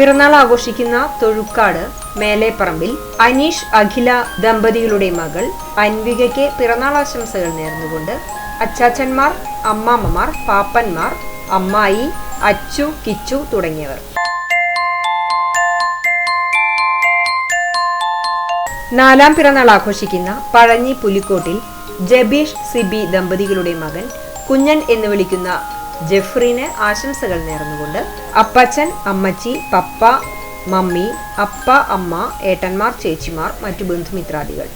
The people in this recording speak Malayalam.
പിറന്നാൾ ആഘോഷിക്കുന്ന തൊഴുക്കാട് മേലേപ്പറമ്പിൽ അനീഷ് അഖില ദമ്പതികളുടെ മകൾ അൻവികയ്ക്ക് പിറന്നാൾ ആശംസകൾ നേർന്നുകൊണ്ട് അച്ചാച്ചന്മാർ, അമ്മാമ്മമാർ, പാപ്പന്മാർ, അമ്മായി, അച്ചു, കിച്ചു തുടങ്ങിയവർ. നാലാം പിറന്നാൾ ആഘോഷിക്കുന്ന പഴഞ്ഞി പുലിക്കോട്ടിൽ ജബീഷ് സിബി ദമ്പതികളുടെ മകൻ കുഞ്ഞൻ എന്ന് വിളിക്കുന്ന ജെഫ്രീന് ആശംസകൾ നേർന്നുകൊണ്ട് അപ്പച്ചൻ, അമ്മച്ചി, പപ്പ, മമ്മി, അപ്പ, അമ്മ, ഏട്ടന്മാർ, ചേച്ചിമാർ, മറ്റു ബന്ധുമിത്രാദികൾ.